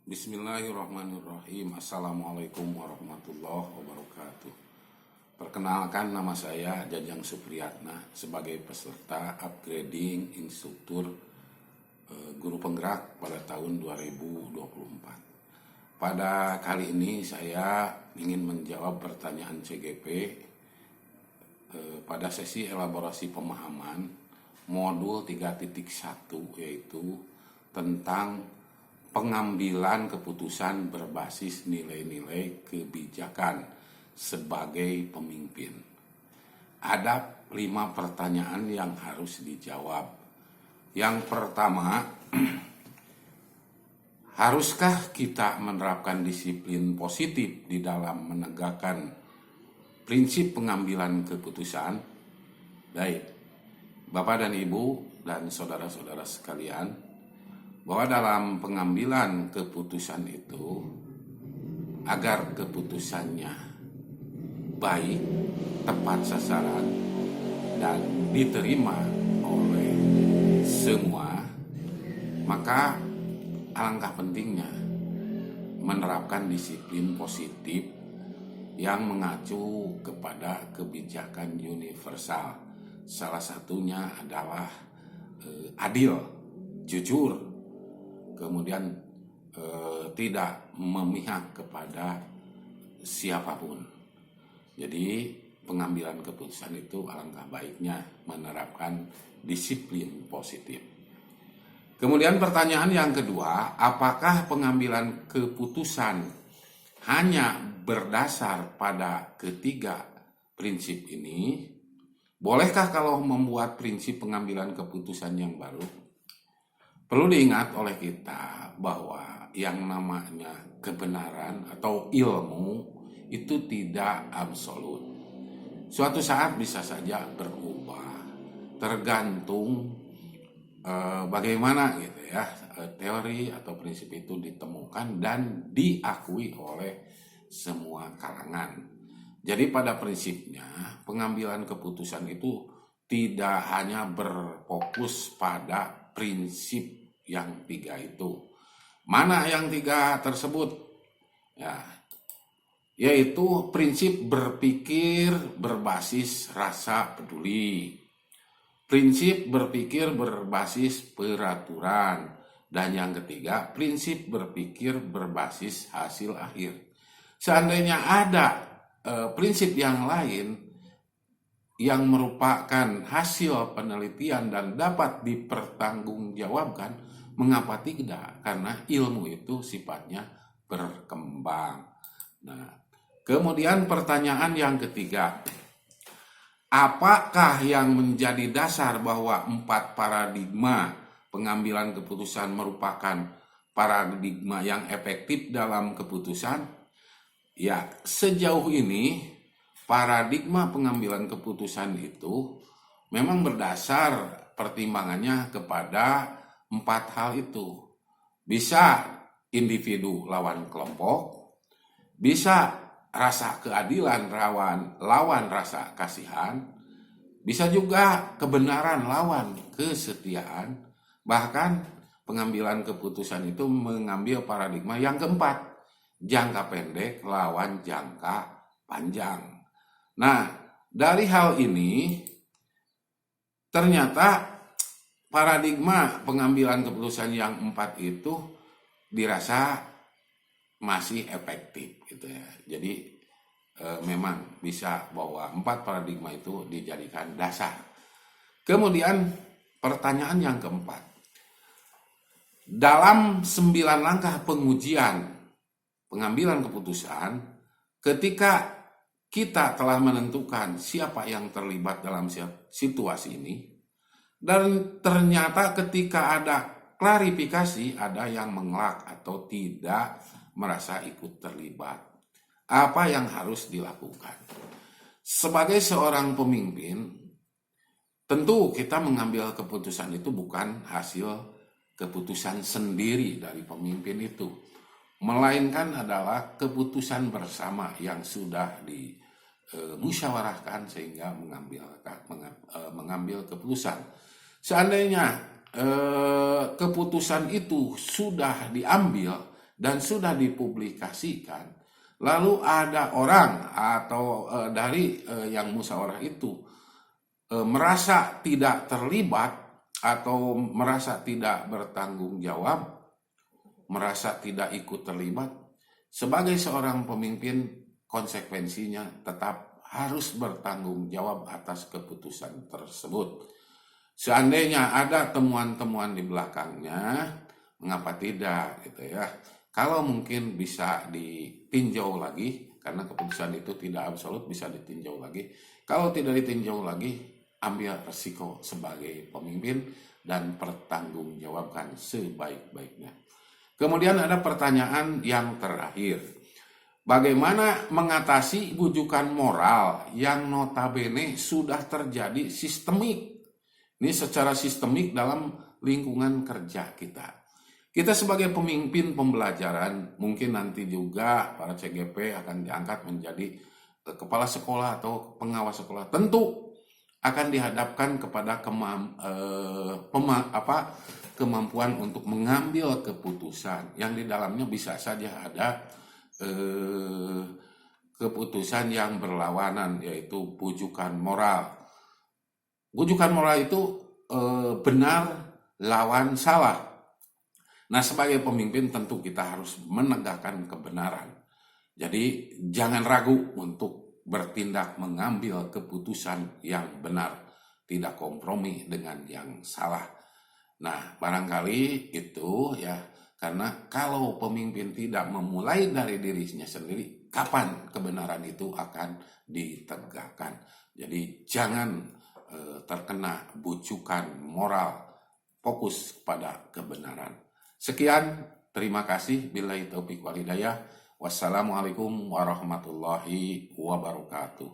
Bismillahirrahmanirrahim. Assalamualaikum warahmatullahi wabarakatuh. Perkenalkan, nama saya Jajang Supriyatna sebagai peserta upgrading instruktur guru penggerak pada tahun 2024. Pada kali ini saya ingin menjawab pertanyaan CGP pada sesi elaborasi pemahaman modul 3.1, yaitu tentang pengambilan keputusan berbasis nilai-nilai kebijakan sebagai pemimpin. Ada 5 pertanyaan yang harus dijawab. Yang pertama, haruskah kita menerapkan disiplin positif di dalam menegakkan prinsip pengambilan keputusan? Baik, Bapak dan Ibu dan saudara-saudara sekalian, bahwa dalam pengambilan keputusan itu, agar keputusannya baik, tepat sasaran, dan diterima oleh semua, maka alangkah pentingnya menerapkan disiplin positif yang mengacu kepada kebijakan universal. Salah satunya adalah adil, jujur, kemudian tidak memihak kepada siapapun. Jadi pengambilan keputusan itu alangkah baiknya menerapkan disiplin positif. Kemudian pertanyaan yang kedua, apakah pengambilan keputusan hanya berdasar pada ketiga prinsip ini? Bolehkah kalau membuat prinsip pengambilan keputusan yang baru? Perlu diingat oleh kita bahwa yang namanya kebenaran atau ilmu itu tidak absolut. Suatu saat bisa saja berubah, tergantung bagaimana gitu ya teori atau prinsip itu ditemukan dan diakui oleh semua kalangan. Jadi pada prinsipnya pengambilan keputusan itu tidak hanya berfokus pada prinsip yang 3 itu. Mana yang 3 tersebut? Ya, yaitu prinsip berpikir berbasis rasa peduli, prinsip berpikir berbasis peraturan, dan yang ketiga, prinsip berpikir berbasis hasil akhir. Seandainya ada prinsip yang lain yang merupakan hasil penelitian dan dapat dipertanggungjawabkan, mengapa tidak? Karena ilmu itu sifatnya berkembang. Nah, kemudian pertanyaan yang ketiga, apakah yang menjadi dasar bahwa 4 paradigma pengambilan keputusan merupakan paradigma yang efektif dalam keputusan? Ya, sejauh ini paradigma pengambilan keputusan itu memang berdasar pertimbangannya kepada 4 hal itu. Bisa individu lawan kelompok, bisa rasa keadilan lawan rasa kasihan, bisa juga kebenaran lawan kesetiaan. Bahkan pengambilan keputusan itu mengambil paradigma yang keempat, jangka pendek lawan jangka panjang. Nah, dari hal ini ternyata paradigma pengambilan keputusan yang 4 itu dirasa masih efektif gitu ya. Jadi memang bisa bahwa 4 paradigma itu dijadikan dasar. Kemudian pertanyaan yang keempat, dalam 9 langkah pengujian pengambilan keputusan, ketika kita telah menentukan siapa yang terlibat dalam situasi ini, dan ternyata ketika ada klarifikasi, ada yang mengelak atau tidak merasa ikut terlibat. Apa yang harus dilakukan? Sebagai seorang pemimpin, tentu kita mengambil keputusan itu bukan hasil keputusan sendiri dari pemimpin itu, melainkan adalah keputusan bersama yang sudah musyawarahkan sehingga mengambil keputusan. Seandainya keputusan itu sudah diambil dan sudah dipublikasikan, lalu ada orang atau dari yang musyawarah itu merasa tidak terlibat atau merasa tidak bertanggung jawab, merasa tidak ikut terlibat, sebagai seorang pemimpin konsekuensinya tetap harus bertanggung jawab atas keputusan tersebut. Seandainya ada temuan-temuan di belakangnya, mengapa tidak gitu ya. Kalau mungkin bisa ditinjau lagi, karena keputusan itu tidak absolut, bisa ditinjau lagi. Kalau tidak ditinjau lagi, ambil resiko sebagai pemimpin dan pertanggungjawabkan sebaik-baiknya. Kemudian ada pertanyaan yang terakhir. Bagaimana mengatasi bujukan moral yang notabene sudah terjadi sistemik? Ini secara sistemik dalam lingkungan kerja kita. Kita sebagai pemimpin pembelajaran, mungkin nanti juga para CGP akan diangkat menjadi kepala sekolah atau pengawas sekolah. Tentu akan dihadapkan kepada kemampuan untuk mengambil keputusan yang di dalamnya bisa saja ada keputusan yang berlawanan, yaitu bujukan moral. Bujukan moral itu benar lawan salah. Nah, sebagai pemimpin tentu kita harus menegakkan kebenaran. Jadi jangan ragu untuk bertindak mengambil keputusan yang benar, tidak kompromi dengan yang salah. Nah, barangkali itu ya, karena kalau pemimpin tidak memulai dari dirinya sendiri, kapan kebenaran itu akan ditegakkan. Jadi jangan terkena bujukan moral, fokus pada kebenaran. Sekian, terima kasih. Billahi taufiq wal hidayah. Wassalamualaikum warahmatullahi wabarakatuh.